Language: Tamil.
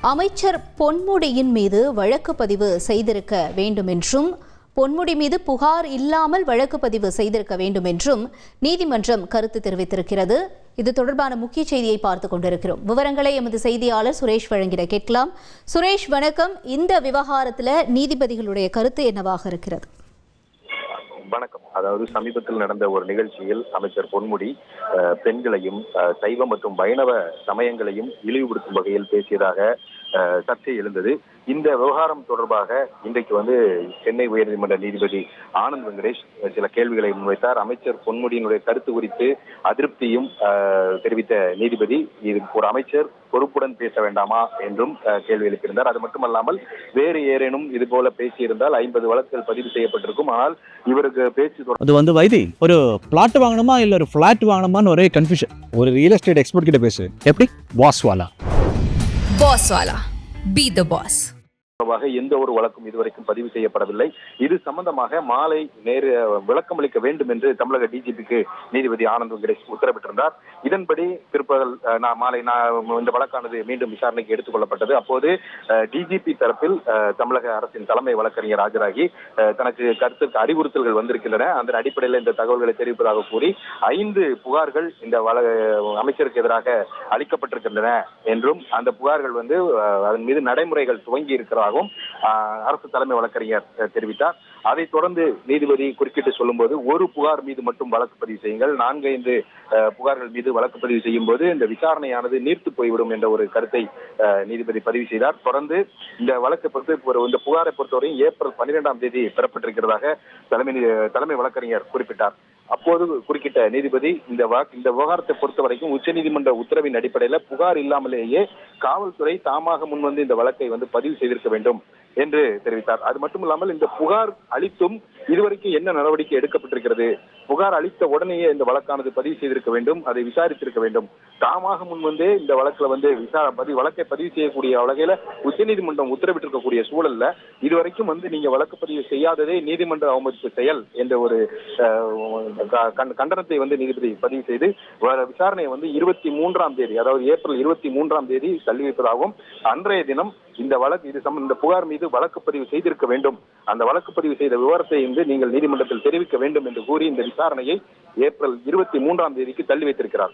அமைச்சர் பொன்முடியின் மீது வழக்கு பதிவு செய்திருக்க வேண்டும் என்றும் பொன்முடி மீது புகார் இல்லாமல் வழக்கு பதிவு செய்திருக்க வேண்டும் என்றும் நீதிமன்றம் கருத்து தெரிவித்திருக்கிறது. இது தொடர்பான முக்கிய செய்தியை பார்த்துக் கொண்டிருக்கிறோம். விவரங்களை எமது செய்தியாளர் சுரேஷ் வழங்கிட கேட்கலாம். சுரேஷ், வணக்கம். இந்த விவகாரத்தில் நீதிபதிகளுடைய கருத்து என்னவாக இருக்கிறது? வணக்கம். அதாவது சமீபத்தில் நடந்த ஒரு நிகழ்ச்சியில் அமைச்சர் பொன்முடி பெண்களையும் சைவ மற்றும் வைணவ சமயங்களையும் இழிவுபடுத்தும் வகையில் பேசியதாக சர்ச்சை எழுந்தது. இந்த விவகாரம் தொடர்பாக இன்றைக்கு சென்னை உயர்நீதிமன்ற நீதிபதி ஆனந்த் வெங்கடேஷ் சில கேள்விகளை முன்வைத்தார். அமைச்சர் பொன்முடியினுடைய கருத்து குறித்து அதிருப்தியும் தெரிவித்த நீதிபதி, இது ஒரு அமைச்சர் பொறுப்புடன் பேச வேண்டாமா என்றும் கேள்வி எழுப்பியிருந்தார். அது மட்டுமல்லாமல் வேறு ஏறேனும் இது போல பேசியிருந்தால் 50 வழக்குகள் பதிவு செய்யப்பட்டிருக்கும். ஆனால் இவருக்கு பேச்சு அது வைத்தி ஒரு பிளாட் வாங்கணுமா இல்ல ஒரு பிளாட் வாங்கணுமான்னு ஒரே கன்ஃபியூஷன். ஒரு ரியல் எஸ்டேட் எக்ஸ்பர்ட் கிட்ட பேசு. எப்படி? பாஸ்வாலா பி தி பாஸ். எந்த ஒரு வழக்கும் இதுவரைக்கும் பதிவு செய்யப்படவில்லை. இது சம்பந்தமாக மாலை விளக்கமளிக்க வேண்டும் என்று தமிழக டிஜிபிக்கு நீதிபதி ஆனந்த் வெங்கடேஷ் உத்தரவிட்டிருந்தார். இதன்படி பிற்பகல் மாலை இந்த வழக்கானது மீண்டும் விசாரணைக்கு எடுத்துக் கொள்ளப்பட்டது. அப்போது டிஜிபி தரப்பில் தமிழக அரசின் தலைமை வழக்கறிஞர் ஆஜராகி தனக்கு கருத்துக்கு அறிவுறுத்தல்கள் வந்திருக்கின்றன, அந்த அடிப்படையில் இந்த தகவல்களை தெரிவிப்பதாக கூறி 5 புகார்கள் இந்த அமைச்சருக்கு எதிராக அளிக்கப்பட்டிருக்கின்றன என்றும் அந்த புகார்கள் அதன் மீது நடைமுறைகள் துவங்கி இருக்கிறார் அரசு தலைமை வழக்கறிஞர் தெரிவித்தார். அதைத் தொடர்ந்து நீதிபதி குறுக்கிட்டு சொல்லும்போது, ஒரு புகார் மீது மட்டும் வழக்கு பதிவு செய்யுங்கள், 4-5 புகார்கள் மீது வழக்கு பதிவு செய்யும் போது இந்த விசாரணையானது நீர்த்து போய்விடும் என்ற ஒரு கருத்தை நீதிபதி பதிவு செய்தார். தொடர்ந்து இந்த வழக்கை இந்த புகாரை பொறுத்தவரையும் ஏப்ரல் 12ஆம் தேதி பெறப்பட்டிருக்கிறதாக தலைமை வழக்கறிஞர் குறிப்பிட்டார். அப்போது குறுக்கிட்ட நீதிபதி, இந்த விவகாரத்தை பொறுத்த வரைக்கும் உச்சநீதிமன்ற உத்தரவின் அடிப்படையில் புகார் இல்லாமலேயே காவல்துறை தாமாக முன்வந்து இந்த வழக்கை பதிவு செய்திருக்க வேண்டும் என்று தெரிவித்தார். அது மட்டுமில்லாமல் இந்த புகார் அளித்தும் இதுவரைக்கும் என்ன நடவடிக்கை எடுக்கப்பட்டிருக்கிறது? புகார் அளித்த உடனேயே இந்த வழக்கானது பதிவு செய்திருக்க வேண்டும், அதை விசாரித்திருக்க வேண்டும். தாமாக முன்வந்தே இந்த வழக்குல வழக்கை பதிவு செய்யக்கூடிய வகையில உச்சநீதிமன்றம் உத்தரவிட்டிருக்கக்கூடிய சூழல்ல இதுவரைக்கும் நீங்க வழக்கு பதிவு செய்யாததே நீதிமன்ற அவமதிப்பு செயல் என்ற ஒரு கண்டனத்தை நீதிபதி பதிவு செய்து விசாரணையை 23ஆம் தேதி, அதாவது ஏப்ரல் 23ஆம் தேதி தள்ளி வைப்பதாகவும், அன்றைய தினம் இந்த புகார் மீது வழக்கு பதிவு செய்திருக்க வேண்டும், அந்த வழக்கு பதிவு செய்த விவரத்தை நீங்கள் நீதிமன்றத்தில் தெரிவிக்க வேண்டும் என்று கூறி இந்த விசாரணையை ஏப்ரல் 23ஆம் தேதிக்கு தள்ளி வைத்திருக்கிறார்.